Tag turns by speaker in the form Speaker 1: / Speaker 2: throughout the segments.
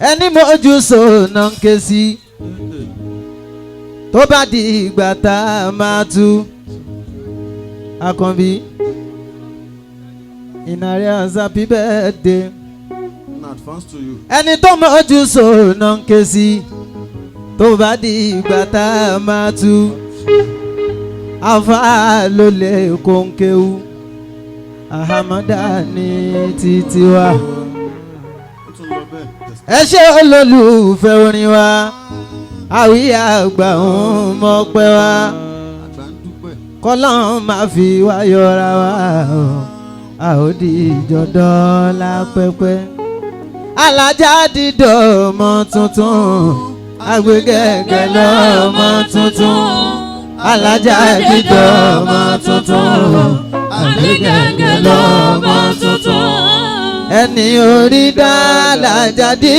Speaker 1: ẹni mójú sọ̀nà ń ké sí tó bá di ìgbà tá a máa tú Àkànbí ìnáre happy birthday
Speaker 2: in advance to you.
Speaker 1: ẹni tó mójú sọ̀nà ń ké sí tó bá di ìgbà tá a máa tú àfa ló lè kóńkéwú Ahamada ní títí wa. Ẹ ṣé olólùfẹ́ orin wa àwíyé àgbà òun mọ́pẹ́ wa kọ́lọ́n máa fi wá yọra wa àòdì ìjọdọ́ lápẹ́pẹ́. Alájà dídọ̀ ọmọ tuntun àgbégẹ̀gẹ̀ lọ́mọ tuntun Alájà dídọ̀ ọmọ tuntun àgbégẹ̀gẹ̀ lọ́mọ tuntun. Ẹni orí dá Alájà dí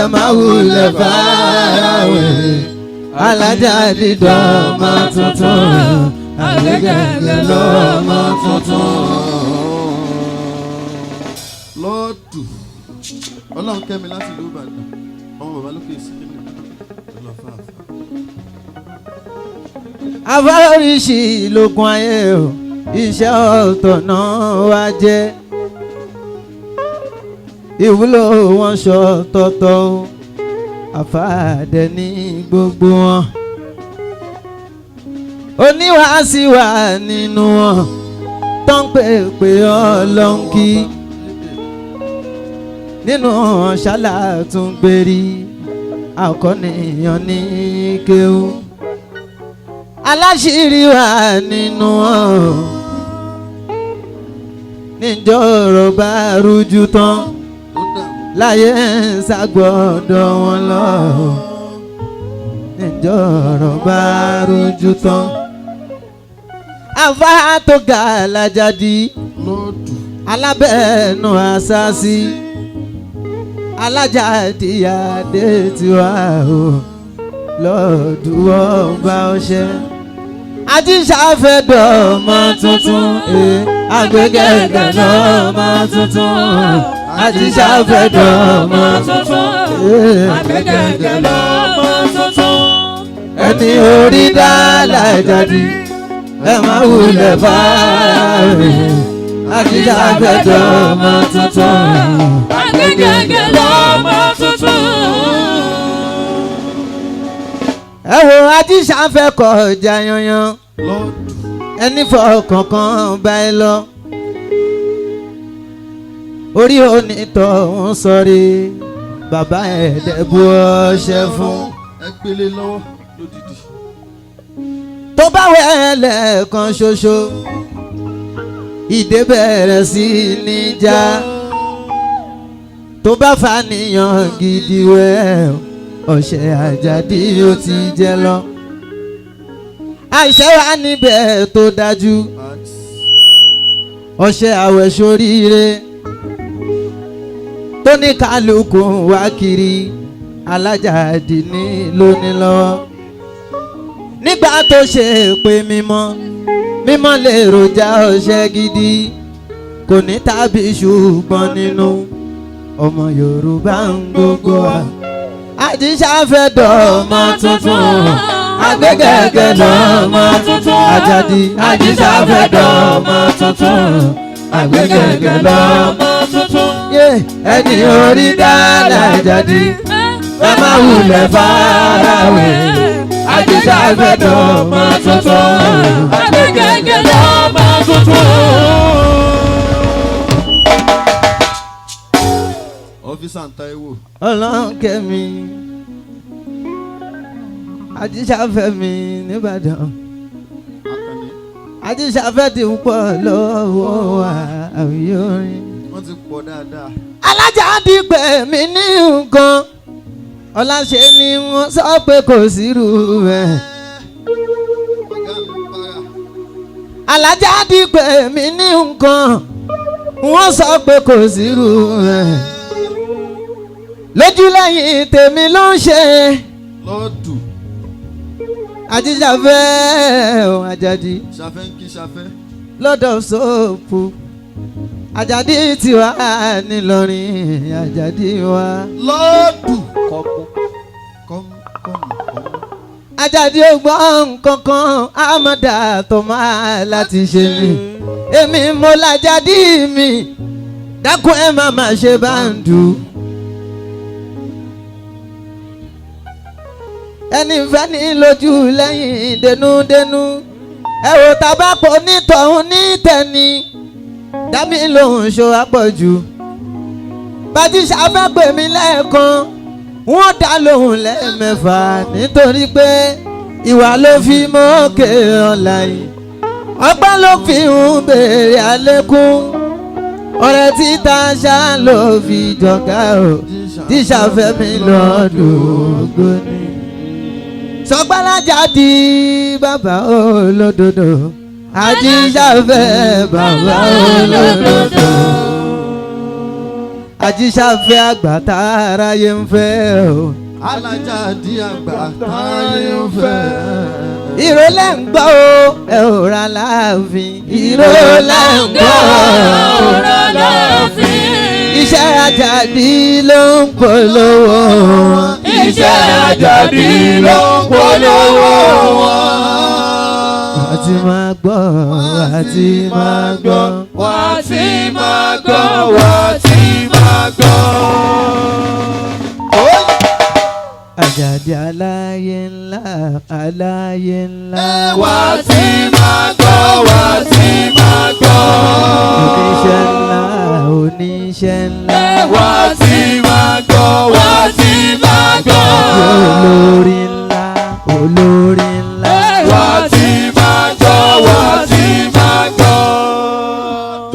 Speaker 1: ẹ máa wulẹ̀ fáráwé Alájà dídọ̀ ọmọ tuntun àgbégẹ̀gẹ̀ lọ́mọ tuntun.
Speaker 2: Lọ́ọ̀dù Ọlọ́run kẹ́mi láti ìlú Ìbàdàn ọmọ bàbá lókè ìsìnkú ọlọ́fàáfà.
Speaker 1: Afáríṣì lókun ayé o iṣẹ́ ọ̀tọ̀ náà wá jẹ́ ìwúlò wọn ṣọ̀tọ̀tọ̀ o àfàdé ní gbogbo wọn oníwàásí wà nínú wọn tó ń pè pé Ọlọ́run kí nínú ṣálá tún gbérí akọ́nìyàn ní kéwú aláṣírí wà nínú wọn níjọ́ ọ̀rọ̀ bá rújú tán láyé ń ṣàgbọ́dọ̀ wọn lọ níjọ́ ọ̀rọ̀ bá rújú tán àfá tó ga Alájà dí alábẹ́ẹ̀nù àṣàṣì Alájà díyàdé tiwa o lọ́ọ̀dún ọba ọṣẹ Ajíṣàfẹ́dọ̀ ọmọ tuntun àgbégẹ̀gẹ̀ lọ́mọ tuntun Ajíṣàfẹ́dọ̀ ọmọ tuntun àgbégẹ̀gẹ̀ lọ́mọ tuntun. Ẹni orí dá Alájà dí ẹ má wulẹ̀ fáráwé Ajíṣàfẹ́dọ̀ ọmọ tuntun àgbégẹ̀gẹ̀ lọ́mọ tuntun. Ẹ wo Ajíṣàfẹ́ kọjá yanyan ẹni fọkànkan bá ẹ lọ orí onítọ̀ ń sọrí bàbá ẹ̀ẹ́dẹ́gbù ọṣẹ fún.
Speaker 2: Ẹ gbélé lọ́wọ́ lódìdí.
Speaker 1: Tó bá wẹ̀ lẹ́ẹ̀kan ṣoṣo ìdè bẹ̀rẹ̀ sí ní já tó bá fàníyàn gidi wẹ̀ ọṣẹ Àjàdí ó ti jẹ lọ. Àìṣẹ́ wà níbẹ̀ tó dájú ọṣẹ àwẹ̀ ṣoríire tó ní kálukú wá kiri Alájàdí ní lónìí lọ́wọ́. Nígbà tó ṣe pé mímọ́ lè ròjà ọṣẹ gidi kò ní tàbí ṣùgbọ́n nínú ọmọ Yorùbá ń gbogbo wa. Ajíṣàfẹ́dọ̀ ọmọ tuntun àgbégẹ̀gẹ̀ lọ́mọ tuntun Àjàdí Ajíṣàfẹ́dọ̀ ọmọ tuntun àgbégẹ̀gẹ̀ lọ́mọ tuntun. Ẹni orí dá Alájà dí ẹ má wulẹ̀ fáráwé Ajíṣàfẹ́dọ̀ ọmọ tuntun àgbégẹ̀gẹ̀ lọ́mọ tuntun.
Speaker 2: Ọ́fíìsà Táíwò.
Speaker 1: Ọlọ́run kẹ́mi Ajíṣàfẹ́ mi nìbàdàn Ajíṣàfẹ́ ti pọ̀ lọ́wọ́ àwíyé orin.
Speaker 2: Wọ́n ti pọ̀ dáadáa.
Speaker 1: Alájà dí pé mi ní nǹkan ọláṣẹ ni wọ́n sọ pé kò sírú ẹ̀. Alájà dí pé mi ní nǹkan wọ́n sọ pé kò sírú ẹ̀. Lójúlẹ́yìn tèmi ló ń ṣe
Speaker 2: Lọ́ọ̀dù
Speaker 1: Ajíṣàfẹ́ o Àjàdí
Speaker 2: Ṣàfẹ́ ń kí Ṣàfẹ́.
Speaker 1: lọ́dọ̀ sóòpù Àjàdí tiwa nílọrin Àjàdí wa.
Speaker 2: Lọ́ọ̀dù
Speaker 1: Àjàdí ò gbọ́ nǹkan kan àmọ́dá tó máa láti ṣe ni èmi mo l'Àjàdí mi dákun ẹ má má ṣe báńdù. ẹni fẹ́ ní lójú lẹ́yìn dénúdénú ẹ wò tabapọ̀ nítọ̀hún ní tẹ̀ni dábì lòun ṣó àpọ̀jù Bàjíṣà fẹ́ pè mí lẹ́ẹ̀kan wọ́n dá lóhùn lẹ́ẹ̀mẹ́fà nítorí pé ìwà ló fi mókè ọ̀la yìí ọgbọ́n ló fi ń béèrè àlékún ọ̀rẹ́ títa ṣá ló fi jọ̀gá o tíṣà fẹ́ mi lọ́dún ògbóni. Sọgbàlàjàdí bàbá olódodo Àjíṣà fẹ́ bàbá olódodo. Àjíṣà fẹ́ àgbà táráyé ń fẹ́ o.
Speaker 2: Àlàjàdí àgbà táráyé ń fẹ́.
Speaker 1: Ìrọ̀lẹ́ ń gbọ́ o ẹ ò ra láàfin. Ìrọ̀lẹ́ ń gbọ́ ò ra láàfin. Iṣẹ́ Àjàdí ló ń polówó wọn.
Speaker 3: Iṣẹ́ Àjàdí ló ń polówó wọn.
Speaker 1: Wàá ti máa gbọ́, wàá ti máa gbọ́.
Speaker 3: Wàá ti máa gbọ́, wàá ti máa gbọ́.
Speaker 1: Àjàdí aláyé ńlá, aláyé ńlá.
Speaker 3: Wàá ti máa gbọ́, wàá ti máa gbọ́.
Speaker 1: Oníṣẹ́ ńlá, oníṣẹ́ ńlá.
Speaker 3: Wàá ti máa gbọ́, wàá ti máa gbọ́.
Speaker 1: Olórí ńlá, olórí ńlá.
Speaker 3: Wàá ti máa gbọ́, wàá ti máa gbọ́.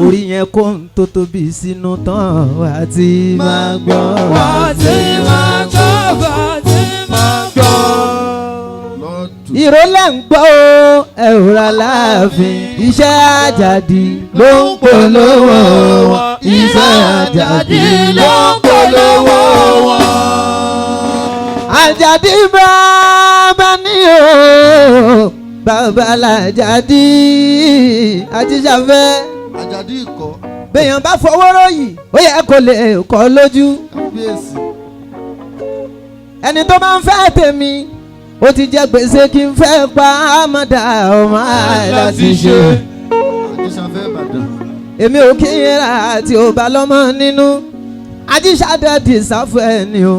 Speaker 1: Orí yẹn kó ń tó tóbi sínú tán, wàá ti máa gbọ́.
Speaker 3: Wàá ti máa gbọ́, wàá ti máa gbọ́.
Speaker 1: Ìrọ̀lẹ́ ń gbọ́ o ẹ ò ra láàfin. Iṣẹ́ Àjàdí ló ń polówó wọn. Iṣẹ́ Àjàdí
Speaker 3: ló ń polówó wọn.
Speaker 1: Àjàdí bàbá ní o bàbá l'Àjàdí. Àjíṣà fẹ́.
Speaker 2: Àjàdí ikọ̀.
Speaker 1: Béèyàn bá fọwọ́ ròyìn ó yẹ kó lè kọ́ lójú.
Speaker 2: Kábíyèsí.
Speaker 1: Ẹni tó máa ń fẹ́ tèmi ó ti jẹ gbèsè kí n fẹ́ pa àmọ́dá ọmọ láti ṣe.
Speaker 2: Àjíṣà fẹ́ Ìbàdàn.
Speaker 1: Èmi ò kí n ra àti ò bá lọ́mọ nínú. Àjíṣà dẹ́ẹ̀dì sáfù ẹni o.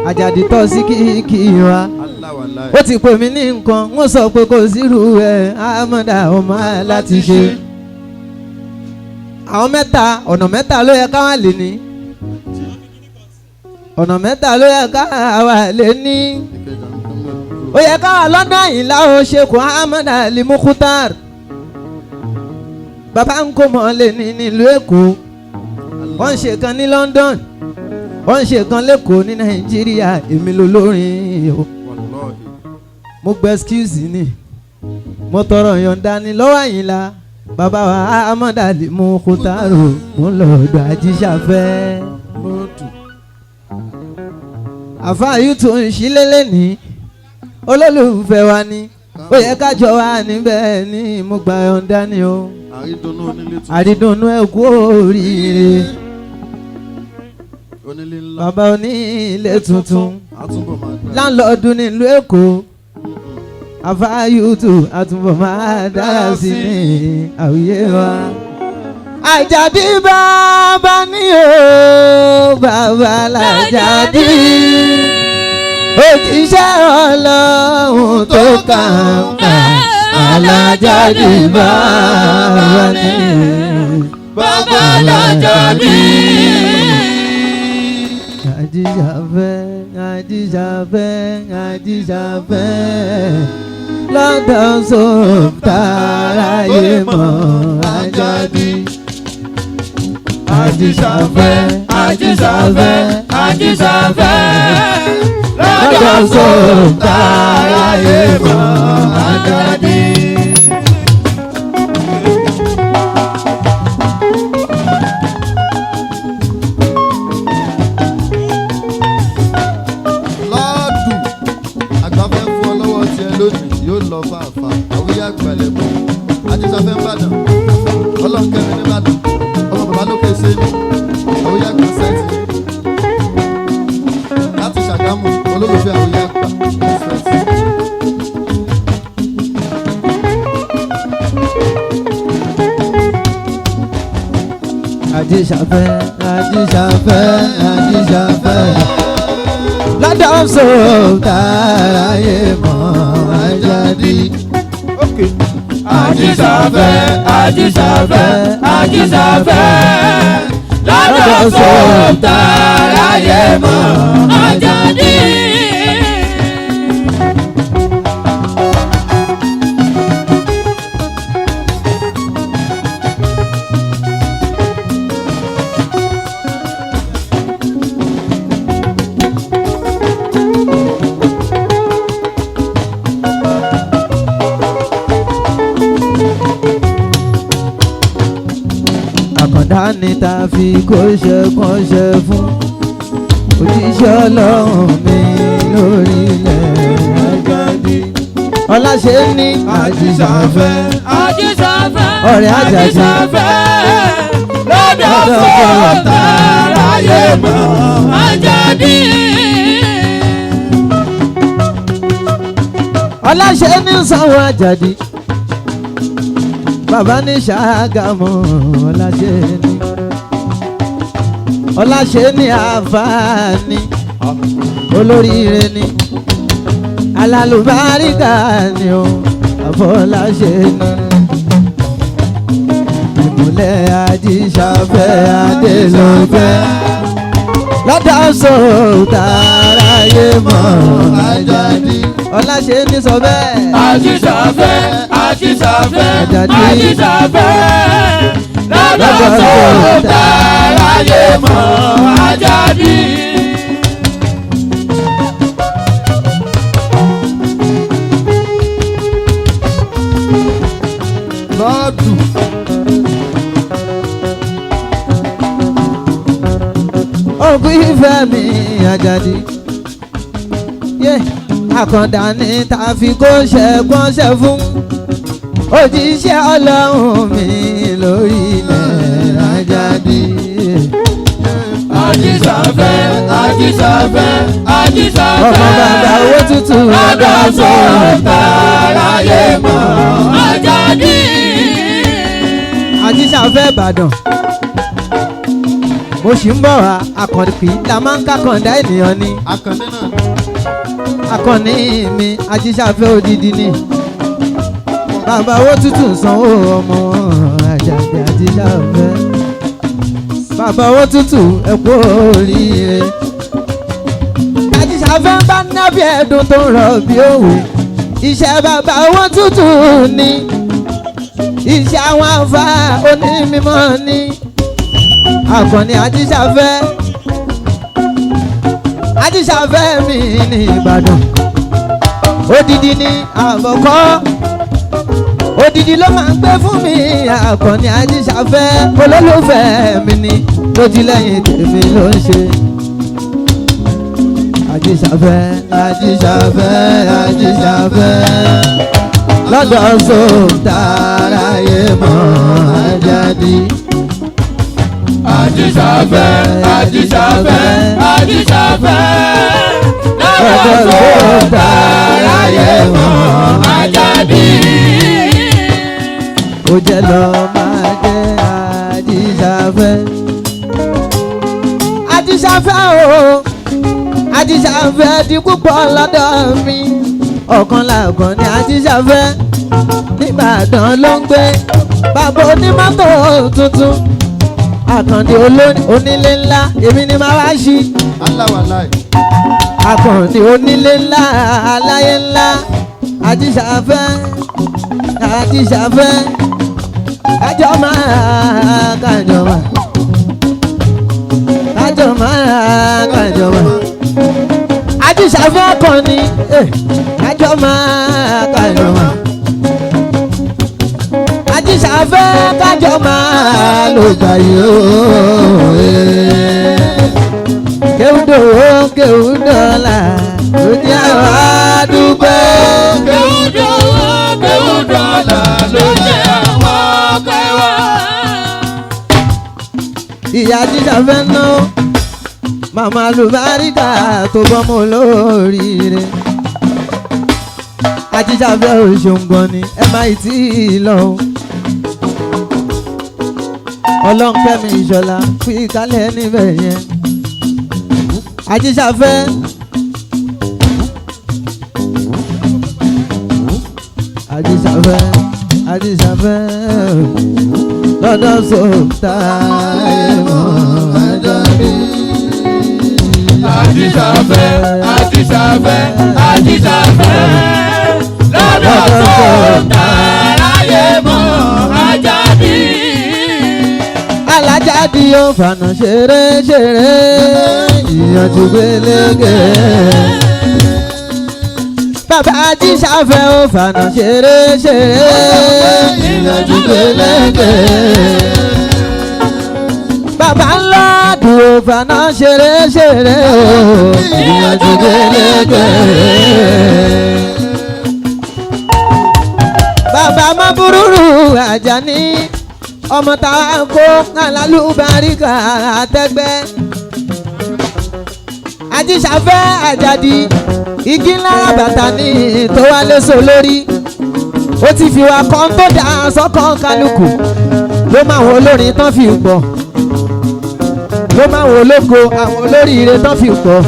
Speaker 1: Àjàdí tọ́ sí kìkì wa.
Speaker 2: Aláwàláì.
Speaker 1: Ó ti pè mí ní nǹkan wọ́n sọ pé kò sírú ẹ̀ àmọ́dá ọmọ láti ṣe. Àwọn mẹ́ta ọ̀nà mẹ́ta ló yẹ káwọn lè ní. Ọ̀nà mẹ́ta ló yẹ káwọn lè ní. Ó yẹ káwọn lọ́dọ̀ Àyìnlá o Sheikh Ahmad Ali Mukhtar. Bàbá ń kó mọ́ lè ní nílùú Èkó. Wọ́n ń ṣe kan ní London. Wọ́n ń ṣe kan lẹ́kọ̀ọ́ ní Nàìjíríà. Èmi ló lórin o. Mo gba excuse ni. Mo tọrọ yọ̀ǹda ni lọ́wọ́ Àyìnlá. Bàbá wa Ahmad Ali Mukhtar mo ń lọ ọ̀dọ̀ Àjíṣà fẹ́. Àfáà yìí tó ń ṣílélẹ̀ ní olólùfẹ́ wa ni ó yẹ kájọ wa níbẹ̀ ní mo gba yọ̀ǹda ni o.
Speaker 2: Àrídùnnú onílé tuntun.
Speaker 1: Àrídùnnú ẹ kú oríire.
Speaker 2: Onílé ńlá.
Speaker 1: Bàbá onílé tuntun.
Speaker 2: Àtúbọ̀ máa gbà.
Speaker 1: Láńlọ́ọ̀dù nílùú Èkó. Àfáà yìí tó àtúbọ̀ máa dára sí ní àwùyé wa. Àjàdí bàbá ní o bàbá l'Àjàdí. Òjíṣẹ́ Ọlọ́run tó kàńkà Àlàjàdí bàbá ní
Speaker 3: Bàbá l'Àjàdí.
Speaker 1: Àjíṣà fẹ́, Àjíṣà fẹ́, Àjíṣà fẹ́. London soap táráyé mọ̀ Àjàdí.
Speaker 3: Àjíṣà fẹ́, Àjíṣà fẹ́, Àjíṣà fẹ́. London soap táráyé mọ̀ Àjàdí.
Speaker 2: Lọ́ọ̀dù àgbàfẹ́ fún ọ lọ́wọ́ tiẹ̀ lónìí yóò lọ fàáfàá. Àwíyá àgbàlẹ̀ mọ́. Àjíṣà fẹ́ Ìbàdàn. Ọlọ́nkẹ́mi ní Ìbàdàn. Ọmọ bàbá lókè ṣe ní. Àwíyá àgbà sẹ́ẹ̀tì. Láti Ṣàgámù. olólùfẹ́ àwòyá àgbà.
Speaker 1: Àjíṣàfẹ́ Àjíṣàfẹ́ Àjíṣàfẹ́ lọ́dọ̀ sọ̀tàráyé mọ́ Àjàdí.
Speaker 3: Àjíṣàfẹ́ Àjíṣàfẹ́ Àjíṣàfẹ́ lọ́dọ̀ sọ̀tàráyé mọ́ Àjàdí.
Speaker 1: Àkàndá ni ta fi kó ṣe kọ́ṣẹ́ fún òjíṣẹ́ Ọlọ́run mi lórílẹ̀ Àjàdí. Ọláṣe ní Àjíṣàfẹ́
Speaker 3: Àjíṣàfẹ́
Speaker 1: ọ̀rẹ́ Àjàdí.
Speaker 3: Àjíṣàfẹ́ lọ́dọ̀ sọ̀tàráyé mọ́ Àjàdí.
Speaker 1: Ọláṣe ní sanwó Àjàdí. Bàbá ní Ṣàgámù Ọláṣe ní. Ọláṣe ní àǹfààní olóríire ní. Alálùbáríkà ni ó àfọláṣe ní. Ìmùlẹ̀ Àjíṣàfẹ́ Adélọ́fẹ́ lọ́dọ̀ sọ̀tàráyé mọ́ Àjàdí. Ọláṣe ní sọ bẹ́ẹ̀.
Speaker 3: Àjíṣàfẹ́ Àjíṣàfẹ́
Speaker 1: Àjàdí.
Speaker 3: Àjíṣàfẹ́ lọ́dọ̀ sọ̀tàráyé mọ́ Àjàdí.
Speaker 2: Lọ́dù.
Speaker 1: Ògùn ìfẹ́ mi Àjàdí. Àkàndá ni ta fi kó ṣe kọ́ṣẹ́ fún òjíṣẹ́ Ọlọ́run mi lórílẹ̀ Àjàdí.
Speaker 3: Àjíṣàfẹ́ Àjíṣàfẹ́ Àjíṣàfẹ́
Speaker 1: ọmọ bàbá owó tútù
Speaker 3: lọ́dọ̀ sọ̀tàráyé mọ́ Àjàdí.
Speaker 1: Àjíṣàfẹ́ Ìbàdàn. Mo sì ń bọ̀ wá Àkàndí la máa ń kákàndá ènìyàn ni.
Speaker 2: Àkàndé náà.
Speaker 1: Akọni mi Àjíṣàfẹ́ odidi ni. Bàbá owó tútù sanwó ọmọ wọn Àjàdí Àjíṣàfẹ́. Bàbá owó tútù ẹ kú oríire. Àjíṣàfẹ́ ń bá nábì ẹ̀dùn tó ń rọ̀ bí òwe. Iṣẹ́ bàbá owó tútù ni. Iṣẹ́ àwọn àfà onímọ̀ ni. Akọni Àjíṣàfẹ́. Àjíṣàfẹ́ mi ní Ìbàdàn. Odidi ni àbọ̀kọ́. Odidi ló máa ń gbé fún mi. Akọni Àjíṣàfẹ́ olólùfẹ́ mi ni. Lójúlẹ́yìn tèmi ló ń ṣe. Àjíṣàfẹ́ Àjíṣàfẹ́ Àjíṣàfẹ́ lọ́dọ̀ sọ̀tàráyé mọ́ Àjàdí.
Speaker 3: Àjíṣàfẹ́ Àjíṣàfẹ́ Àjíṣàfẹ́ lọ́dọ̀ sọ̀tàráyé mọ́ Àjàdí.
Speaker 1: Ó jẹ́ lọ máa jẹ́ Àjíṣàfẹ́. Àjíṣàfẹ́ o Àjíṣàfẹ́ di púpọ̀ lọ́dọ̀ mi. Ọ̀kan làkàn ní Àjíṣàfẹ́. Níbàdàn ló ń gbé. Bàbá onímọ́tò tuntun. Àkàndé onílé ńlá èmi ni màá wá ṣí.
Speaker 2: Aláwàláì.
Speaker 1: Àkàndé onílé ńlá aláyé ńlá. Àjíṣàfẹ́ Àjíṣàfẹ́ kájọ máa kájọ máa kájọ máa kájọ máa. Àjíṣàfẹ́ akọni kájọ máa kájọ máa. Àjíṣàfẹ́ kájọ máa ló gbà yóò. Kéwúdò kéwúdọ́là ló jẹ́ àwọn àdúgbò.
Speaker 3: Kéwúdọ́là ló jẹ́ àwọn kẹwàá.
Speaker 1: Ìyá Àjíṣàfẹ́ náà màmá lùbáríkà tó bọ́mọ olóríire. Ajíṣàfẹ́ òṣòǹgàn ni ẹ má tí ì lọ. Ọlọ́nkẹ́mi Ìṣọ̀lá fi ìkálẹ̀ níbẹ̀ yẹn. Ajíṣàfẹ́. Ajíṣàfẹ́ Ajíṣàfẹ́ lọ́dọ̀ sọ̀tà ẹ̀mọ́ Àjàdí.
Speaker 3: Ajíṣàfẹ́ Ajíṣàfẹ́ Ajíṣàfẹ́ lọ́dọ̀ sọ̀tà ẹ̀mọ́ Àjàdí.
Speaker 1: Alájàdí yóò fànà ṣeré ṣeré ìyànjú gbélégé. Bàbá Ajíṣàfẹ́ ó fànà ṣeré ṣeré ìyànjú gbélégé. Bàbá ńlá dùn ó fànà ṣeré ṣeré ìyànjú gbélégé. Bàbá Mábúrúrú Àjàní ọmọ tá a kó alálùbáríkà àtẹgbẹ́. Ajíṣàfẹ́ Àjàdí igi ńlá bàtà ní tó wá léṣo lórí. Ó ti fi wá kan tó dá sọ́kàn kálukú ló máa wọ olórin tán fi pọ̀, ló máa wọ ológo àwọn olóríire tán fi pọ̀.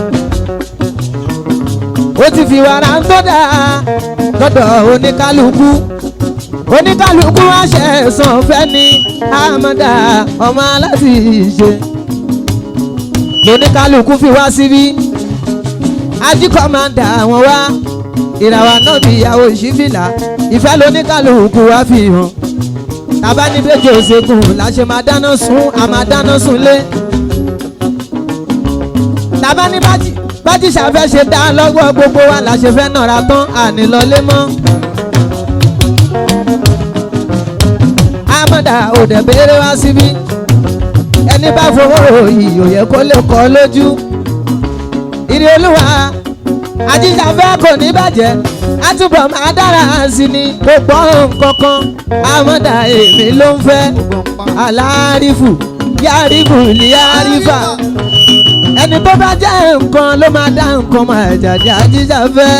Speaker 1: Ó ti fi wá ra tó dá lọ́dọ̀ oníkálukú, oníkálukú àṣẹ ẹ̀sán fẹ́ ni àmọ́dá ọmọ aláti ṣe lóníkálukú fi wá síbí. Ajíkọ́ máa ń dà wọ́n wá ìràwọ̀ náà bí ìyàwó ìṣífìlà ìfẹ́ lóníkálukú wá fi hàn. Tàbá ní bẹ́jì òṣègùn láṣẹ máa dáná sun àmà dáná sun lé. Tàbá ní bájíṣàfẹ́ ṣe dá lọ́gbọ́ gbogbo wa láṣẹ fẹ́ nàra tán àní lọlé mọ́. Àmọ́dá òdẹ béèrè wá síbí ẹni bá fowó yìí ò yẹ kó lè kọ́ lójú. Ìrì Olúwa Ajíṣàfẹ́ kò ní bàjẹ́ àtúbọ̀ máa dára sí ni gbogbo nǹkan kan. Àmọ́dá èmi ló ń fẹ́ alárífù yárífù ní yárífà. Ẹni tó bá jẹ́ nǹkan ló máa dá nǹkan mọ̀ Àjàdí Ajíṣàfẹ́.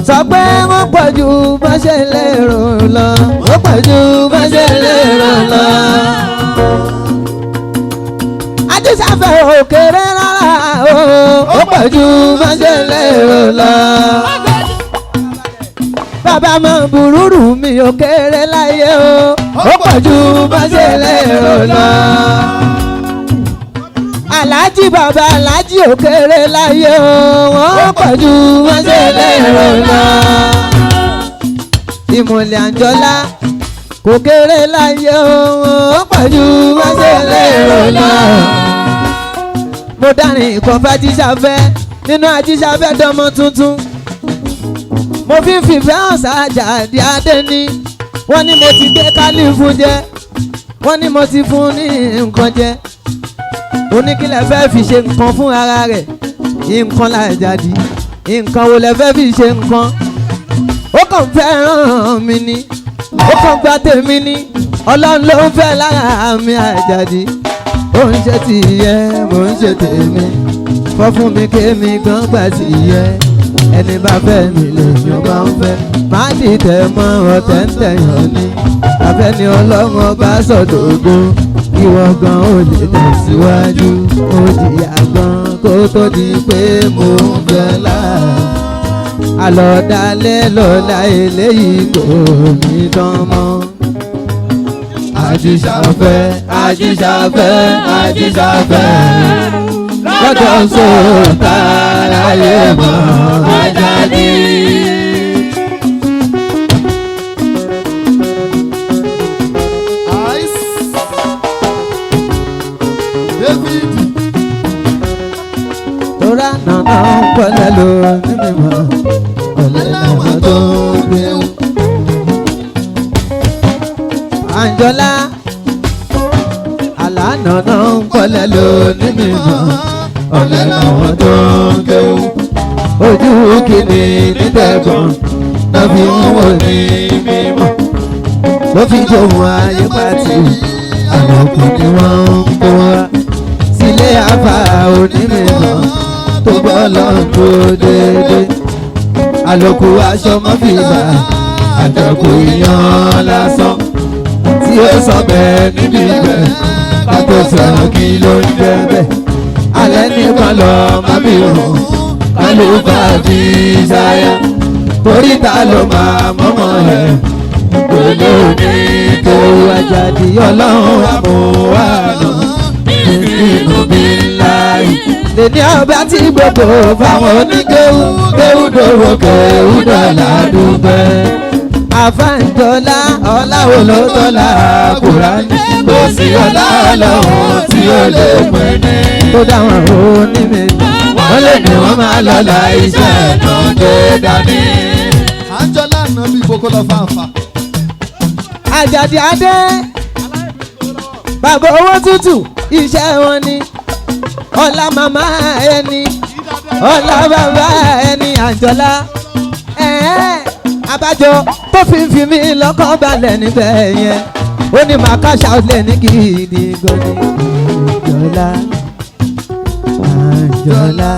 Speaker 1: Sọ pé wọ́n pọ̀ ju bá ṣe lérò lọ, wọ́n pọ̀ ju bá ṣe lérò lọ. Ajíṣàfẹ́ ò kéré rárá o, ó pọ̀ ju bá ṣe lérò lọ. Bàbá Mábúrúrú mi ò kéré láyé o, ó pọ̀ ju bá ṣe lérò lọ. Aláàjì bàbá aláàjì ò kéré láyé o, wọ́n pọ̀ ju wọ́n ṣe lérò lọ. Ìmùlẹ̀ Àǹjọ́lá kò kéré láyé o, wọ́n pọ̀ ju wọ́n ṣe lérò lọ. Mo dárin ìkọ́ f'Ajíṣàfẹ́ nínú Ajíṣàfẹ́ dọ́mọ tuntun. Mo fi ń fìfẹ́ hàn s'Àjàdí Adéní. Wọ́n ní mo ti gbé kálífù jẹ, wọ́n ní mo ti fún ní nǹkan jẹ. Oníkílẹ̀ fẹ́ fi ṣe nǹkan fún ara rẹ̀, nǹkan l'Àjàdí, nǹkan wo lẹ fẹ́ fi ṣe nǹkan. Ó kàn fẹ́ràn mi ni, ó kàn gba tèmi ni, Ọlọ́run ló ń fẹ́ lára mi Àjàdí. Ó ń ṣe tìyẹ, mò ń ṣe tèmi, fọ́ fún mi kémi gan gbà tìyẹ. Ẹni bá fẹ́ mi lèèyàn bá ń fẹ́, má dìtẹ̀ mọ́ ọ̀tẹ̀ ń tẹ̀yàn ni. Àfẹ́ ni Ọlọ́run ọba sọ̀dọ̀gbò, ìwọ gan ò lè tẹ̀síwájú. Mo jìyà gan kó tó di pé mo ń fẹ́ láà. Àlọ́dálẹ́ lọ́la eléyìí kò ní tán mọ́. Ajíṣàfẹ́ Ajíṣàfẹ́ Ajíṣàfẹ́ lọ́dọ̀ sọ̀tà láyé mọ́ Àjàdí. Tora nana pẹ̀lẹ́ ló ní mímọ́ pẹ̀lẹ́ làwọn tó ń gbé. Àǹjọ́lá àlànà náà pẹ̀lẹ́ ló ní mímọ́ pẹ̀lẹ́ làwọn tó ń gbé. Ojú kìíní nítẹ̀gbọ́n náà fi ń wò ní mímọ́. ló fi jòhun ayé pàtì àlòkù ni wọ́n ń kó wa sílé àfà onímọ̀ tó bọ́ lọ́n tó dédé àlòkù aṣọ mọ́fìlà àjọkù ìyan lásán tí ó sọ bẹ́ẹ̀ níbi bẹ́ẹ̀ ká tó sọ̀rọ̀ kí ló ń jẹ́ bẹ́ẹ̀ alẹ́ nìkan lọ má bí òun ká ló bá fi ṣáyà torí ta ló máa mọ́mọ́ rẹ̀ kò ló ní kó Àjàdí ọlọ́run àmúwánà nínú bí láì. lèní ọba tí gbogbo fáwọn oníkéwú kéwú dòwò kéwú dọ̀là dúpẹ́. àfáǹjọlá ọláwo ló tọ́lá Kùránì kò sí ọlá ọlọ́run tí ó lè pẹ́ ní. tó dáwọn onímọ̀ wọ́n lè ní wọ́n máa lọ́la iṣẹ́ náà dé dání.
Speaker 2: Àǹjọ́lá àná bí kókó lọ fáfá.
Speaker 1: Àjàdí adé bàbá owó tútù iṣẹ́ wọn ni ọlá màmá ẹni ọlá bàbá ẹni Àǹjọ́lá abájọ tó fi mí lọ́kàn balẹ̀ níbẹ̀ yẹn ó ní màá káṣá lẹ̀ ní gidi gòdì Àǹjọ́lá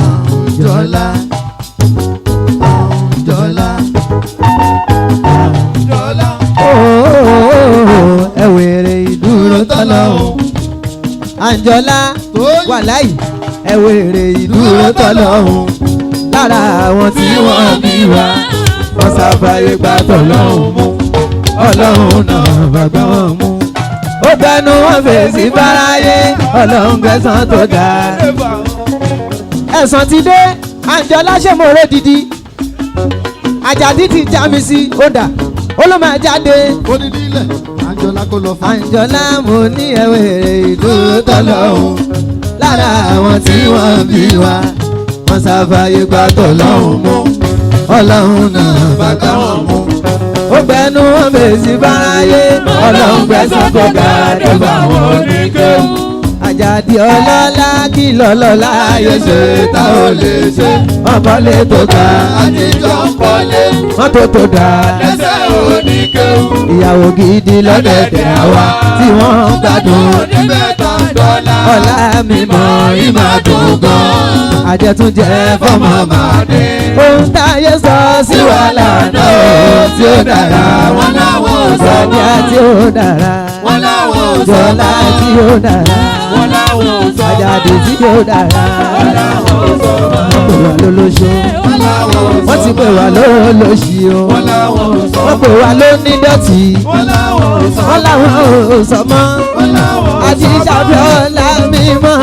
Speaker 1: Àǹjọ́lá Àǹjọ́lá Àǹjọ́lá ẹ̀wẹ̀rẹ̀ ìdúró tọ́lọ́hún Àǹjọ́lá wàláì ẹ̀wẹ̀rẹ̀ ìdúró tọ́lọ́hún lára àwọn tí wọ́n bí wa wọ́n sábàáyé gbà tọ́lọ́hún mú ọlọ́run náà bàgbà wọn mú ó gbẹnu wọn fèsì báráyé ọlọ́run gbẹ̀san tó dáa ẹ̀san ti dé Àǹjọ́lá ṣe mọ̀rẹ́ didi Àjàdí ti já mi sí ọ̀dà ó ló máa jáde.
Speaker 2: Odidi ilẹ̀ Àǹjọ́lá kó lọ fún.
Speaker 1: Àǹjọ́lá mo ní ẹ̀wẹ̀rẹ̀ ìdúró tọ́lọ́hún lára àwọn tí wọ́n bí wa wọ́n sáfàyè gbà tọ́lọ́hún mú ọlọ́run náà bàtà wọn mú ó gbẹnu wọn fèsì báráyé ọlọ́run gbẹ̀san tó ga dé bá wọn oníkéwú. Àjàdí ọlọ́lá kí lọ́lọ́lá yẹ ṣe tá ò lè ṣe ọ̀bọ̀lé tó ga
Speaker 3: àtijọ́ ń kọ́lé
Speaker 1: mọ́tò tó dá
Speaker 3: lẹ́sẹ̀ oníkéwú.
Speaker 1: ìyàwó gidi lọ́dẹ̀dẹ̀ àwa tí wọ́n ń gbádùn
Speaker 3: níbẹ̀ tán dọ́là
Speaker 1: ọlá mímọ́ ìmàdùn gan àjẹtúnjẹ fọmọ màdé ohun táyé sọ sí wàhálà náà tí ó dára
Speaker 3: wọn láwọn ò sọ
Speaker 1: Àjàdí àti ó dára
Speaker 3: wọn láwọn ò sọ
Speaker 1: Jọlá tí ó dára
Speaker 3: wọn láwọn ò sọ
Speaker 1: Àjàdí tí ó dára
Speaker 3: wọn láwọn ò sọ
Speaker 1: wọ́n pè wá lólóṣó
Speaker 3: wọn láwọn ò sọ
Speaker 1: wọ́n ti pè wá lólóṣì o
Speaker 3: wọn láwọn ò sọ
Speaker 1: wọ́n pè wá lónídọ̀tí
Speaker 3: wọn láwọn ò sọ
Speaker 1: wọ́n láwọn ò sọ mọ́
Speaker 3: wọn láwọn ò sọ
Speaker 1: àti ìṣàbí ọlá mímọ́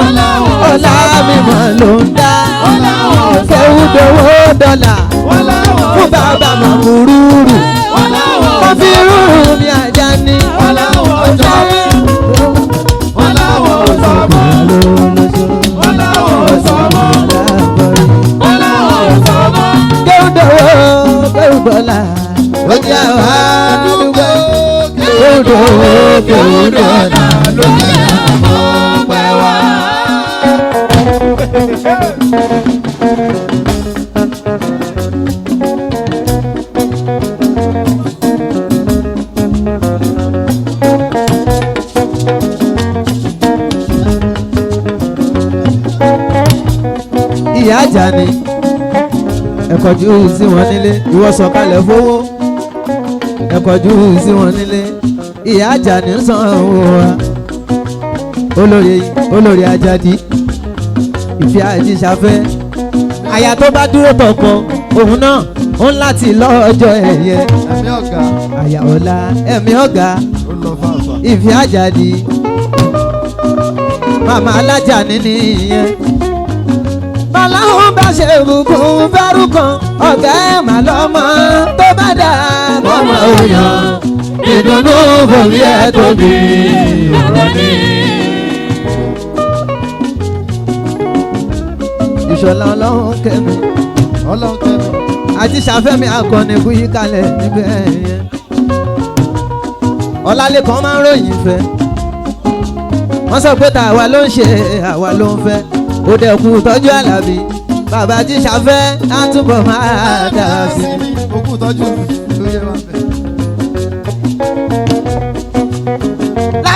Speaker 1: ọlá mímọ́ ló ń dá fẹ́wúdowó dọ́là fún bàbá màmúrúurú wọ́n fi rúurú mi Àjàní ọjà kéwùdọ́là ọjà wà dúgbò kéwùdọ́là lókè àmọ́ pẹ́ wá. Ìyá Àjàní ẹ̀kọ́jú sí wọn nílé ìwọ sọ̀kalẹ̀ fowó ẹ̀kọ́jú sí wọn nílé Ìyá Àjàní san owó wa olórí Àjàdí ìfẹ́ àjíṣàfẹ́ aya tó bá dúró tọkọ òun náà ó ń láti lọ́jọ́ ẹ̀yẹ
Speaker 2: Ẹ̀mí ọ̀gá
Speaker 1: àyà ọ̀la ẹ̀mí ọ̀gá
Speaker 2: ó lọ fáfá.
Speaker 1: ìfẹ́ Àjàdí màmá Alájàní nìyẹn bọ́láhùn bá ṣe bùkún fẹ́rù kan ọ̀gá ẹ̀ mà lọ́mọ tó bá dà bọ́mọ òyàn ìdùnnú fòmí ẹ̀ tóbi ọ̀rọ̀ ni. Ìṣọ̀lá ọlọ́run kẹ́mi
Speaker 2: Ọlọ́run kẹ́mi.
Speaker 1: àti ṣàfẹ́mi akọni kú yí kalẹ̀ níbẹ̀ yẹn. Ọlálékan máa ń ròyìn fẹ́ wọ́n sọ pé tàwa ló ń ṣe àwa ló ń fẹ́ ó dẹ̀kú tọ́jú Àlàbí bàbá tí ṣàfẹ́ á túbọ̀ máa dára sí i.
Speaker 2: Òkú tọ́jú ló yẹ wá bẹ̀.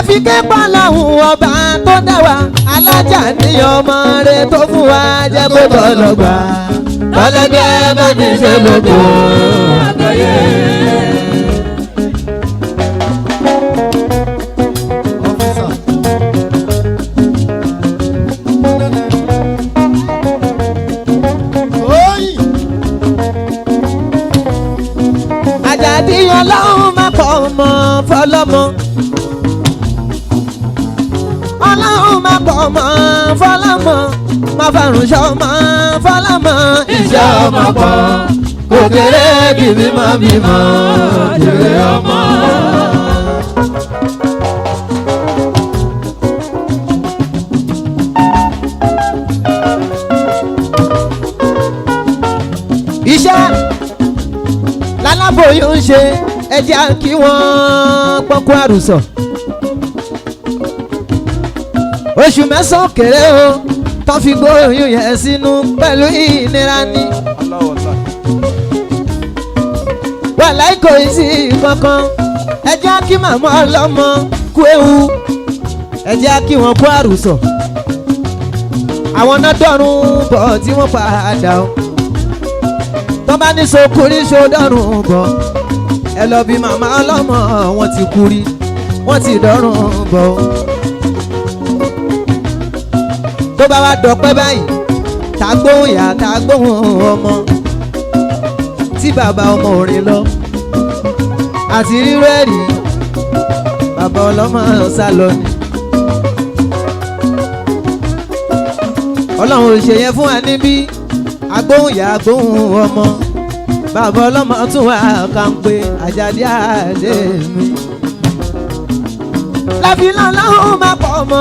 Speaker 1: láfi kẹ́pọ̀ lọ́hùn ọba tó dá wa alájà ní ọmọ rẹ̀ tó fún wa jẹ́ kó tọ́ lọ́gbà tọ́lẹ́gbẹ́ bá ní ṣe lóko àgbáyé. Àjàdí ọlọ́run má pọ̀ ọmọ fọlọ́mọ. Ọlọ́run má pọ̀ ọmọ fọlọ́mọ. Má farunṣọ́ ọmọ fọlọ́mọ. Iṣẹ́ ọmọ pọ̀ òkèrè kì bímọ bímọ jèrè ọmọ. Iṣẹ́ lálábòyún ń ṣe ẹjẹ́ kí wọ́n pọ́nkú àrùsọ̀. Oṣù mẹ́sàn-án kéré o tán fi gbóyún yẹn sínú pẹ̀lú ìnira ni. Wàláì kò sí kankan ẹjẹ́ kí màmá ọlọ́mọ kú ewu ẹjẹ́ kí wọ́n kú àrùsọ̀. Àwọn náà dọ́rùn bọ̀ tí wọ́n padà o. Tọ́ba ní sokori sódọ́rùn bọ̀ ẹ lọ bí màmá ọlọ́mọ wọn ti kú rí wọ́n ti dọ́rùn bọ̀. Tó bá wá dọ̀pẹ́ báyìí tá gbóhùn yá tá gbóhùn ọmọ tí bàbá ọmọ ò rìn lọ àti rírọ ẹ̀rí bàbá ọlọ́mọ sá lọ ni. Ọlọ́run ò ṣe yẹn fún wa níbí agbóhùn yá agbóhùn ọmọ bàbá ọlọ́mọ tún wà kàǹpé Àjàdí àdé mi. láfilà ọlọ́run má pọ̀ ọmọ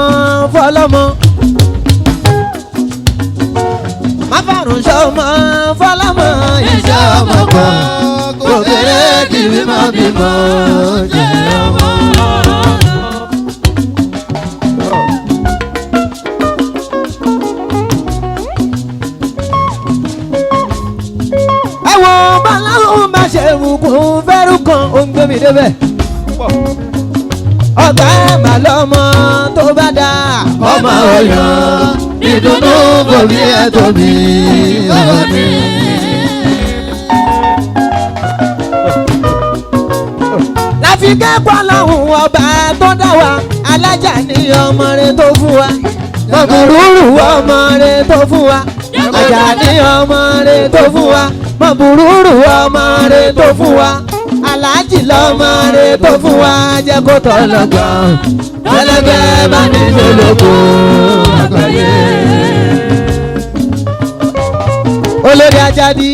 Speaker 1: fọlọ́mọ. Má farunṣọ́ ọmọ fọlọ́mọ. Iṣẹ́ ọmọ pọ̀ òkèrè kì bímọ bímọ jèrè ọmọ. Báláhùn bá ṣe wùkún fẹ́rù kan ó ń gbé mi débẹ̀. Ọ̀gá ẹ̀bà lọ́mọ tó bá dá ọmọ ọ̀yàn ìdùnnú bòbí ẹ̀ tóbi ọ̀ní. Láfi kẹ́kọ̀ọ́ lọ́hùn ọba tó dá wa alájà ní ọmọ rẹ̀ tó fún wa. Mọ̀bùrúrù ọmọ rẹ̀ tó fún wa. Àjàdí ọmọ rẹ̀ tó fún wa. Mọ̀bùrúrù ọmọ rẹ̀ tó fún wa. Aláàjì lọ́mọ rẹ̀ tó fún wa jẹ́ kó tọ́ lọ́gbọ̀n tẹ́lẹ̀gẹ́ bá ní ṣolóko àgbáyé. Olórí Àjàdí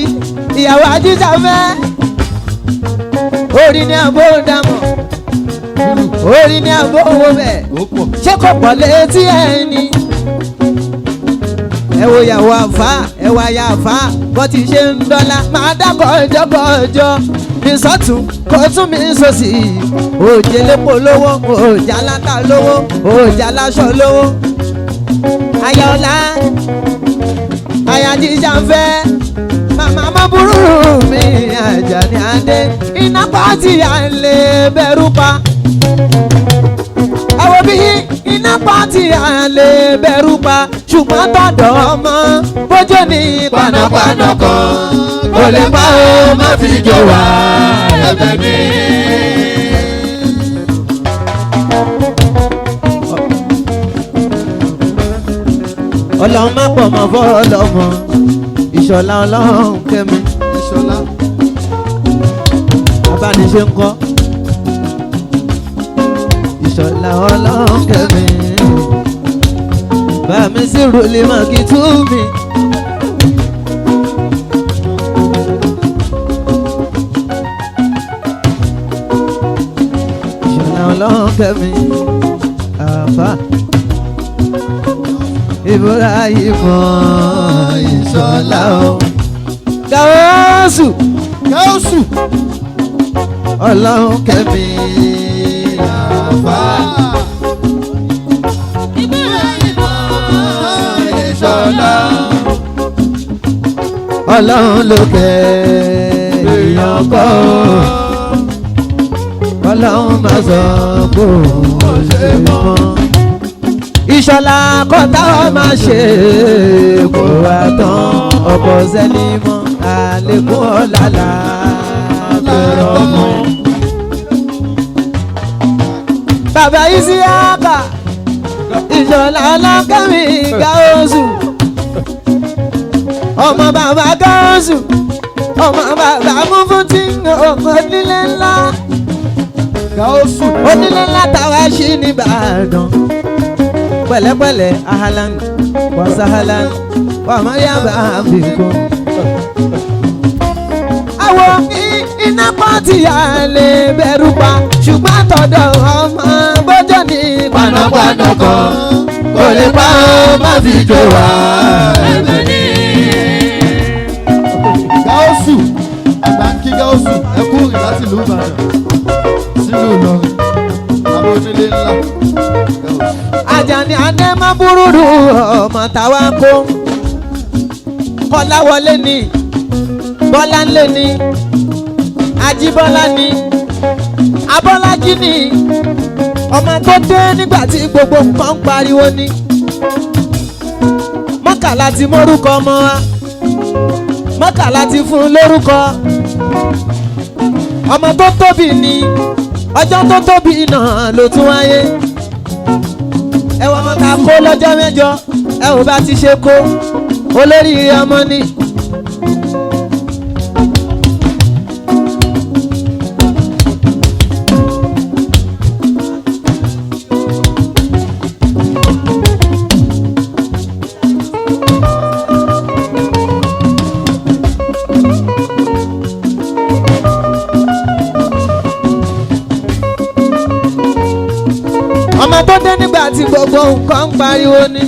Speaker 1: ìyàwó Àjíṣà fẹ́ orí ní àbó dàmọ̀ orí ní àbó owó bẹ̀ ṣé kò pọ̀ létí ẹni. Ẹ wo ìyàwó àfá ẹ wá ya àfá bó ti ṣe ń dọ́là máa dákọ̀ ọjọ́ mi sọ́tún kó tún mi sósì. Òjè lépo lówó òjà látà lówó òjà láṣọ lówó. Ayọ̀lá Àjíṣà fẹ́ màmá Mọ̀bùrúrù mi Àjàdí Adé iná pàtì à ń lè bẹ̀rù pa. Àwọn bí iná pàtì à ń lè bẹ̀rù pa ṣùgbọ́n tọ̀dọ̀ ọmọ bójú ní panápaná kan kò lè pa ó má fi jọ wá ẹ̀bẹ̀ mi. Ọlọ́run má pọ̀ mọ́ fọ́lọ́mọ Ìṣọ̀lá Ọlọ́run kẹ́mi
Speaker 2: Ìṣọ̀lá
Speaker 1: abániṣe ń kọ́ Ìṣọ̀lá Ọlọ́run kẹ́mi bá mi sí rúlé mọ́ kí tú mi. Ìṣọ̀lá Ọlọ́run kẹ́mi àfà Ibrahim Ìṣọ̀lá o Gáúsù Ọlọ́run kẹ́mi àfà Ibrahim Ìṣọ̀lá Ọlọ́run lókè èèyàn kọ́ ọlọ́run máa sọ pé òun ṣe mọ́. Ìṣọ̀lá kọ́tà máa ṣe kó wá tán ọkọ̀ sẹ́ni mọ́ àlékún ọ̀làlà bẹ̀rẹ̀ ọmọ. Bàbá Isiaka Ìṣọ̀lá ọlọ́kẹ́mi Gáúsù ọmọ bàbá Gáúsù ọmọ bàbá Múfútì ọmọ nílé ńlá
Speaker 2: Gáúsù
Speaker 1: onílé ńlá táwa ṣí ní Ìbàdàn pẹ̀lẹ́pẹ̀lẹ́ ahalan wasahalan wàmáyàbá àbíkọ. Àwọn iná pọ́ǹtì yà lè bẹ̀rù pa ṣùgbọ́n tọ̀dọ̀ ọmọ gbọ́dọ̀ ní panápaná kan kò lè pa ó má fi jò wá.
Speaker 2: Gáúsù àgbáńkí Gáúsù ẹkú rìn láti ìlú Ìbàdàn sílùú Ìlọrin àwọn onílé ńlá.
Speaker 1: Àjàní Adémọ́ búrúdù ọmọ táwa kó Kọ́láwọlé ni Bọ́láńlé ni Ajíbọ́lá ni Abọ́lájí ni ọmọ tó dé nígbà tí gbogbo nǹkan ń pariwo ni Mọ́kàlá ti mórúkọ ọmọ wa Mọ́kàlá ti fún un lórúkọ ọmọ tó tóbi ni ọjọ́ tó tóbi náà ló tún wáyé ẹ wọ́n mọ̀ ká kó lọ́jọ́ mẹ́jọ ẹ ò bá ti ṣe kó olóríire ọmọ ni. ọmọ tó dé nígbà tí gbogbo nǹkan ń pariwo ni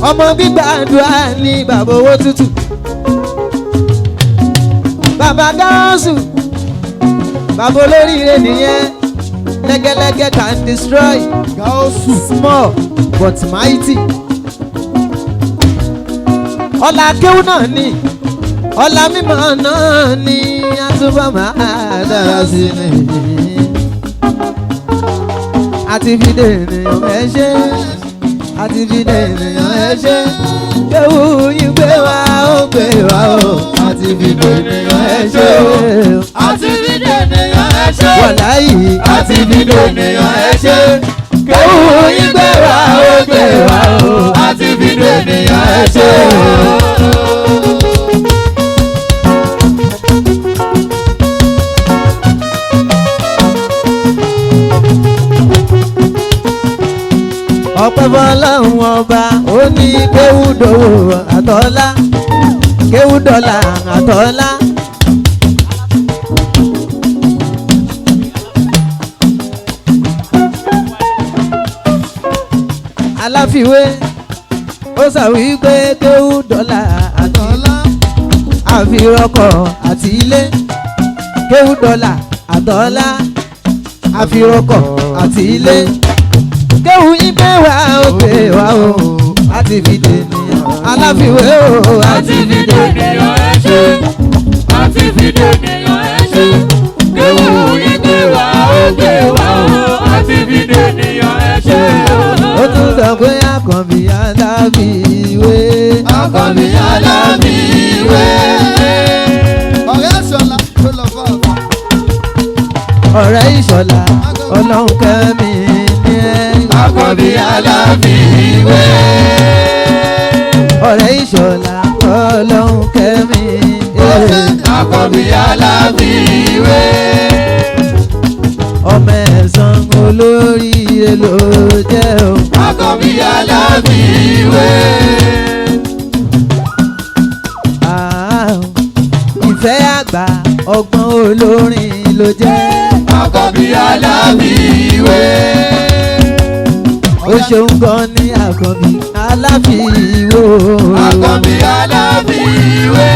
Speaker 1: ọmọ gbígbàdúrà ní bàbá owó tútù bàbá Gáúsù bàbá olóríire nìyẹn lẹ́gẹ́lẹ́gẹ́ can destroy
Speaker 2: Gáúsù
Speaker 1: small but mighty ọlá kéwú náà ni ọlá mímọ́ náà ni àtúbọ̀ máa dára sí ni àti fìdí ènìyàn ẹ ṣé àti fìdí ènìyàn ẹ ṣé kéwú yín gbé wá ó gbé wá ó àti fìdí ènìyàn ẹ ṣé
Speaker 3: àti fìdí ènìyàn ẹ ṣé
Speaker 1: wàláyé
Speaker 3: àti fìdí ènìyàn ẹ ṣé
Speaker 1: kéwú yín gbé wá ó gbé wá ó
Speaker 3: àti fìdí ènìyàn ẹ ṣé.
Speaker 1: ọpẹ́ fọ́lọ́run ọba ó ní kéwú dòwò àtọ́lá kéwú dọ́là àtọ́lá. aláfiwé ó sàwí pé kéwú dọ́là àtọ́lá àfirọ́kọ̀ àti ilé kéwú dọ́là àtọ́lá àfirọ́kọ̀ àti ilé kéwù ìgbé wa ó gbé wa ó àti fìdí ènìyàn aláfiwé ó
Speaker 3: àti fìdí ènìyàn ẹ ṣé àti fìdí ènìyàn ẹ ṣé kéwù ìgbé wa ó gbé wa ó àti fìdí ènìyàn ẹ ṣé.
Speaker 1: ó tún sọ pé àkànbí aláfiwé
Speaker 3: àkànbí aláfiwé.
Speaker 2: ọ̀rẹ́ Ìṣọ̀lá ló lọ fún ọ̀gá.
Speaker 1: ọ̀rẹ́ Ìṣọ̀lá ọlọ́run kẹ́mi ní ẹ́
Speaker 3: àkànbí aláfiwé.
Speaker 1: ọ̀rẹ́ Ìṣọ̀lá ọlọ́run kẹ́mi
Speaker 3: àkànbí aláfiwé.
Speaker 1: ọmọ ẹ̀sán olóríire ló jẹ́ o.
Speaker 3: àkànbí aláfiwé.
Speaker 1: ìfẹ́ àgbà ọgbọ́n olórin ló jẹ́.
Speaker 3: àkànbí aláfiwé.
Speaker 1: ó ṣeun gan ní àkànbí aláfiwé.
Speaker 3: àkànbí aláfiwé.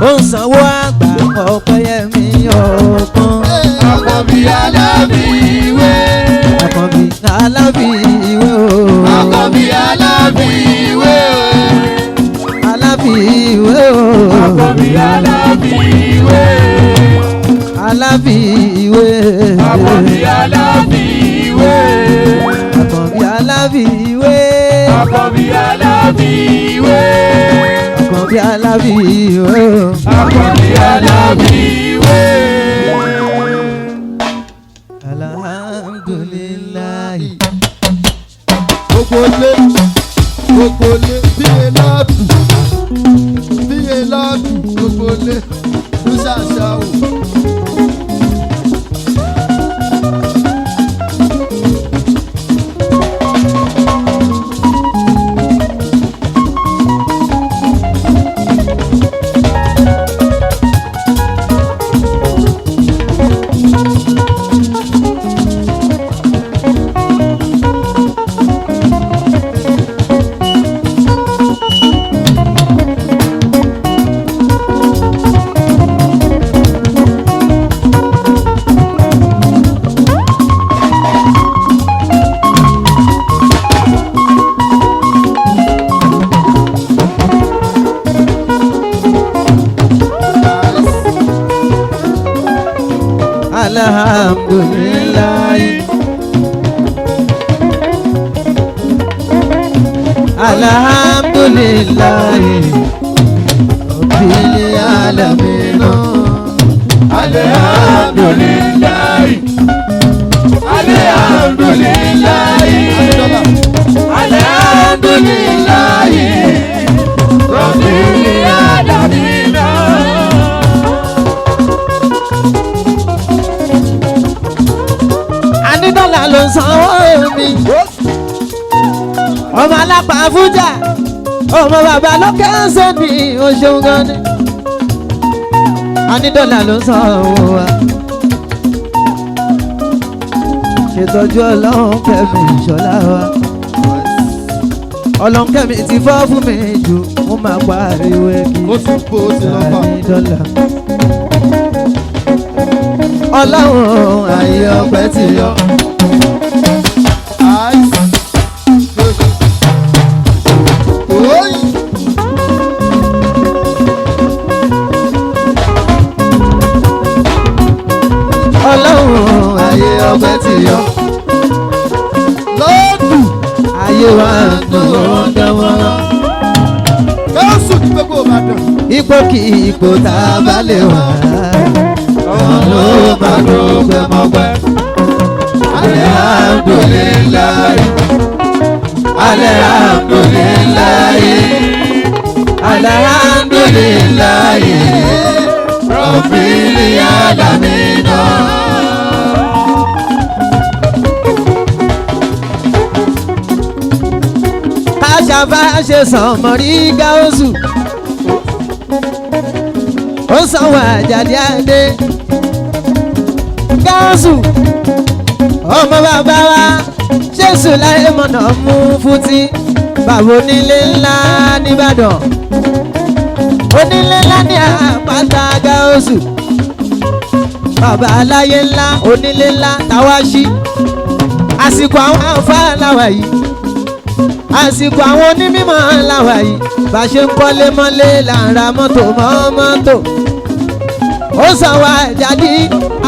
Speaker 1: ó ń sanwó àgbà ọ̀pẹ́yẹmí ọ̀gbọ́n.
Speaker 3: àkànbí aláfiwé.
Speaker 1: àkànbí aláfiwé.
Speaker 3: àkànbí aláfiwé.
Speaker 1: aláfiwé.
Speaker 3: àkànbí aláfiwé. Àkànbí aláfiwé.
Speaker 1: Àkànbí aláfiwé.
Speaker 3: Àkànbí aláfiwé.
Speaker 1: Àkànbí aláfiwé.
Speaker 3: Àkànbí aláfiwé.
Speaker 1: Alhamdulillahi.
Speaker 2: Gbogbo lé bíye lọ́ọ̀dù gbogbo lé ló ṣàṣà o.
Speaker 1: Alhamdulillahi. Alhamdulillahi. Rabbil alamin.
Speaker 3: Alhamdulillahi. Alhamdulillahi. Alhamdulillahi. Rabbil alamin.
Speaker 1: Anídọ́là ló sanwó mi. Ọmọ alápá fújà. Ọmọ bàbá ló kẹ́sẹ̀ ní oṣù gan ni. Anídọ́là ló sanwó wa. Ṣètọ́jú ọlọ́run kẹ́mi ìṣọ́lá wa. Ọlọ́run kẹ́mi ti fọ́ fún mi jù. Mo máa pariwo kí.
Speaker 2: Ó ti bó ó ti lọ fà.
Speaker 1: Anídọ́là. Ọlọ́run ayé ọpẹ́ ti yọ. Ọlọ́run ayé ọpẹ́ ti yọ.
Speaker 2: Lọ́ọ̀dù
Speaker 1: Ayé wa ń dùn ó ń dánwọ́rọ́.
Speaker 2: káàsù ní gbogbo Ìbàdàn.
Speaker 1: Ipò kí ipò tá a bá lè wà. Ọ̀hún ló bá dúpẹ́ mọ́pẹ́. Alhamdulillahi. Alhamdulillahi. Alhamdulillahi. Rabbil alamin. Káṣàfà ṣe sànmọ́rí gáúsù. Ó sanwó Àjàdí Adé. Gáúsù ọmọ bàbá wa Jésù láyé mọ̀nà mú fútí. Bàbá onílé ńlá nìbàdàn. Onílé ńlá ní àpáta Gáúsù. Bàbá aláyé ńlá onílé ńlá Tàwáṣí. Àsìkò àwọn àǹfààní làwà yìí. Àsìkò àwọn onímọ̀ làwà yìí. Bá ṣe ń kọ́lé mọ́lé là ń ra mọ́tò mọ́ mọ́tò. Ó sanwó Àjàdí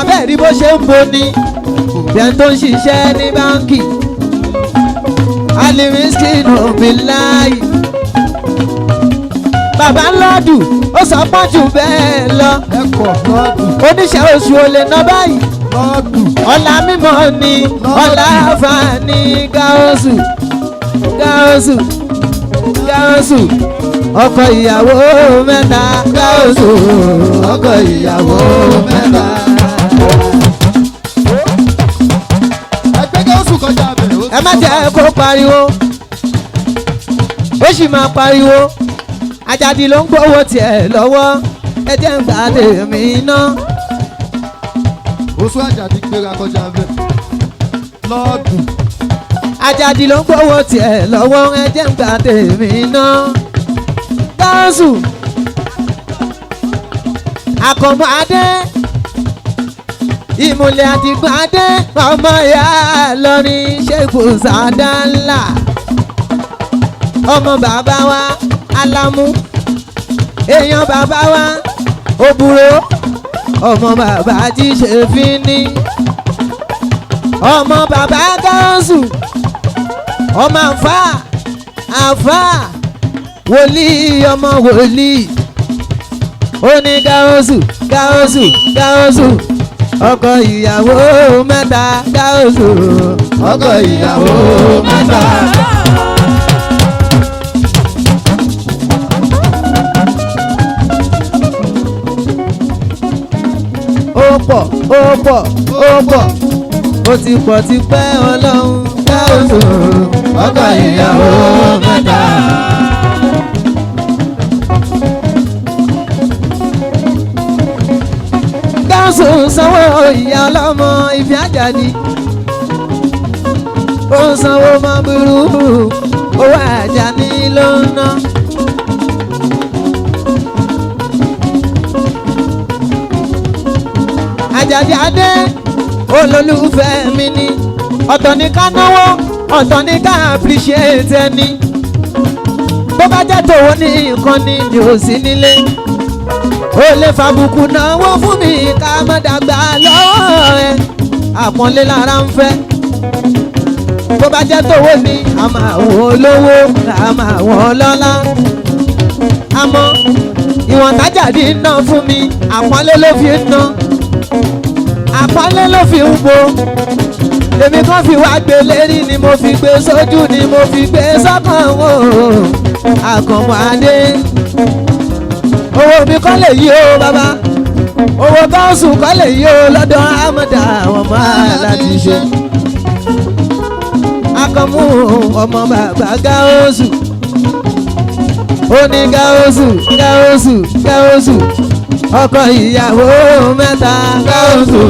Speaker 1: abẹ́rí bó ṣe ń boni. Bẹ́ẹ̀ tó ń ṣiṣẹ́ ní báńkì. Alimiskin obilayi. Bàbá ńlọ́dù ó sọ pọ́njù bẹ́ẹ̀ lọ.
Speaker 2: Ẹ̀kọ́ lọ́ọ̀dù
Speaker 1: Oníṣẹ́ oṣù ò lè ná báyìí.
Speaker 2: lọ́ọ̀dù.
Speaker 1: Ọlá mímọ́ ni ọlá àǹfààní Gáúsù. Gáúsù Gáúsù ọkọ ìyàwó mẹ́ta. Gáúsù ọkọ ìyàwó mẹ́ta.
Speaker 2: Ẹgbẹ́ káàsù kọjá bẹ̀.
Speaker 1: Ẹ má jẹ́ kó pariwo. Ó sì máa pariwo. Àjàdí ló ń gbówó tiẹ̀ lọ́wọ́. Ẹ jẹ́ ń gbà tèmi ná.
Speaker 2: Oṣù Àjàdí gbéra kọjá bẹ̀. Lọ́ọ̀dù
Speaker 1: Àjàdí ló ń gbówó tiẹ̀ lọ́wọ́. Ẹ jẹ́ ń gbà tèmi ná. Gáúsù Àkànmú Adé. Ìmùlẹ̀ Àdìgún Adé. Ọmọ ìyá lọ́rin Ṣéèkù Sàdánlá. Ọmọ bàbá wa Alámú. Èèyàn bàbá wa Òbúrò. Ọmọ bàbá Jíṣẹ́fínní. ọmọ bàbá gáúsù ọmọ àfà wòlíì ọmọ wòlíì ó ní gáúsù gáúsù gáúsù ọkọ ìyàwó mẹ́ta gáúsù ọkọ ìyàwó mẹ́ta. ó pọ̀ ó ti pọ̀ ti pẹ́ ọlọ́run gáúsù ọkọ ìyàwó mẹ́ta. gáúsù sanwó ìyá ọlọ́mọ Ìfẹ́ Àjàdí ó sanwó mọ́ burú owó Àjàní ló ń ná. Àjàdí adé olólùfẹ́ mi ni ọ̀tọ̀ ní ká náwó ọ̀tọ̀ ní ká appreciate ẹni bó bá jẹ́ tòun ní nǹkan ni mi ò sí nílé ó lè fàbùkù náwó fún mi ká má dàgbà lọ́wọ́ ẹ àpọ́nlé lára ń fẹ́ bó bá jẹ́ tòun ní àmọ́ àwọn olówó àmọ́ àwọn ọlọ́lá àmọ́ ìwọ̀n tájàdí ń ná fún mi àpọ́nlé ló fi ń ná àpọ́nlé ló fi ń bo èmi kan fi wá gbé lérí ni mo fi gbé sójú ni mo fi gbé sọ́kàn wò Àkànmú Adé owó mi kọ́ lè yí o bàbá owó gáúsù kọ́ lè yí o lọ́dọ̀ àmọ́dá àwọn ọmọ aláti ṣe Àkànmú ọmọ bàbá gáúsù ó ní gáúsù gáúsù gáúsù ọkọ ìyàwó mẹ́ta gáúsù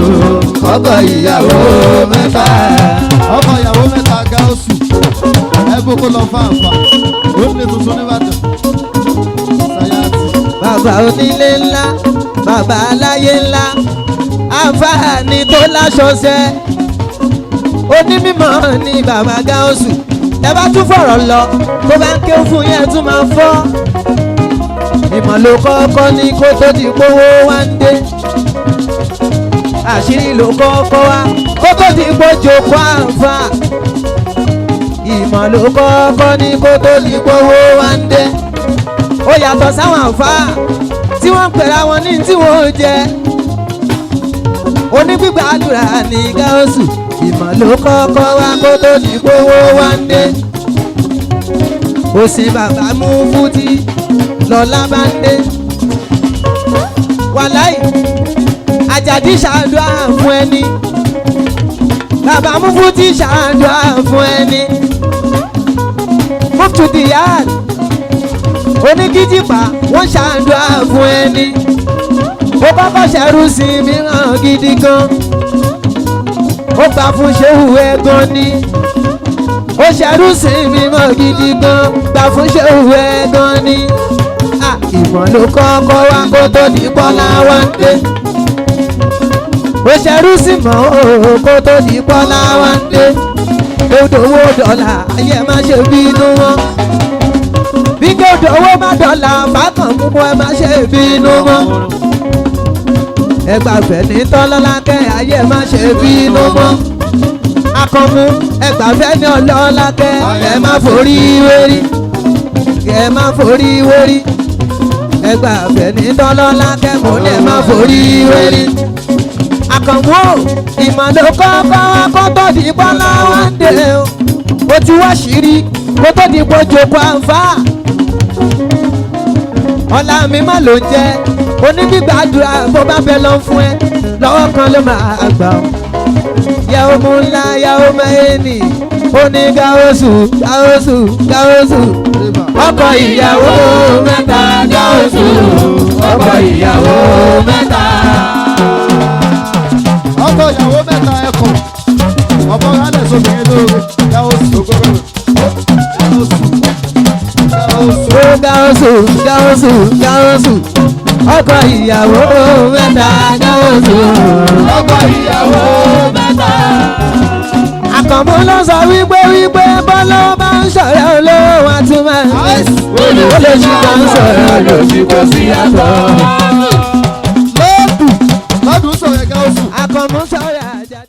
Speaker 1: ọkọ ìyàwó mẹ́ta.
Speaker 2: ọkọ ìyàwó mẹ́ta gáúsù ẹgbẹ́ kó lọ fáǹfà ó ní tuntun nìbàdàn sayati.
Speaker 1: bàbá onílé ńlá bàbá aláyé ńlá àǹfààní tó láṣọṣẹ onímọ̀ ní bàbá gáúsù ẹ bá tún fọ̀rọ̀ lọ tó bá ń ké fún yẹn tún máa fọ́ ìmọ̀ ló kọ́kọ́ ní kó tó di gbówó wá ń dé àṣírí ló kọ́kọ́ wá kó tó di gbójó kó àǹfà ìmọ̀ ló kọ́kọ́ ní kó tó di gbówó wá ń dé ó yàtọ̀ sáwọn àǹfà tí wọ́n ń pèrè àwọn ní tí wọ́n jẹ onígbígbàdúrà ní gáúsù ìmọ̀ ló kọ́kọ́ wá kó tó di gbówó wá ń dé ó sì bàbá mú fútí lọ́lá bá ń dé wàláì Àjàdí ṣàdúrà fún ẹni bàbá Mufti ṣàdúrà fún ẹni Mufti Diyar oníkìjìpá wọ́n ṣàdúrà fún ẹni ó kọ́kọ́ ṣẹrú sí mìíràn gidi gan ó gbà fún ṣéwù ẹ̀gàn ni ó ṣẹrú sí mìíràn gidi gan gbà fún ṣéwù ẹ̀gàn ni ìmọ̀ ló kọ́kọ́ wá kó tó di Bọ́lá wá ń dé ó ṣẹrú sí mọ́ kó tó di Bọ́lá wá ń dé òdòwó dọ́là ayé má ṣe bínú wọn bí òdòwó má dọ́là bákan mú ẹ má ṣe bínú wọn ẹgbàfẹ́ ní tọ́lọ́lákẹ́ ayé má ṣe bínú wọn Àkànmú ẹgbàfẹ́ ní ọlọ́lákẹ́ ẹ má forí wérí ẹ má forí wérí ẹgbà fẹ̀ní tọ́lọ́lá kẹ́mọ́ ní ẹ má forí wérí. Àkànmú ìmọ̀lẹ́ kọ́kọ́ wá kó tó di Bọ́lá wá ń dé o ó ti wá ṣírí kó tó di gbójú kó àǹfà. ọ̀la mi má ló ń jẹ́ onígbàdúrà bó bá fẹ́ lọ fún ẹ lọ́wọ́ kan ló máa gbà ọ́. yàwó mú ńlá yàwó mẹ́ẹ̀ẹ́nì ó ní gáúsù gáúsù gáúsù ọkọ ìyàwó mẹ́ta gáúsù ọkọ ìyàwó mẹ́ta.
Speaker 2: ọkọ ìyàwó mẹ́ta ẹkùn ọmọ rálẹ̀ sóbìnrin lóore gáúsù
Speaker 1: gáúsù gáúsù gáúsù ọkọ ìyàwó mẹ́ta gáúsù ọkọ ìyàwó mẹ́ta. Àkànmú ló sọ wípé bọ́lá bá ń sọ̀rọ̀ olówó àtúmọ̀ ó lè ṣì kàn ń sọ̀rọ̀ lòdì kò sí àtọ̀.
Speaker 2: lọ́dún sọ̀rọ̀ gáúsù.
Speaker 1: Àkànmú sọ̀rọ̀.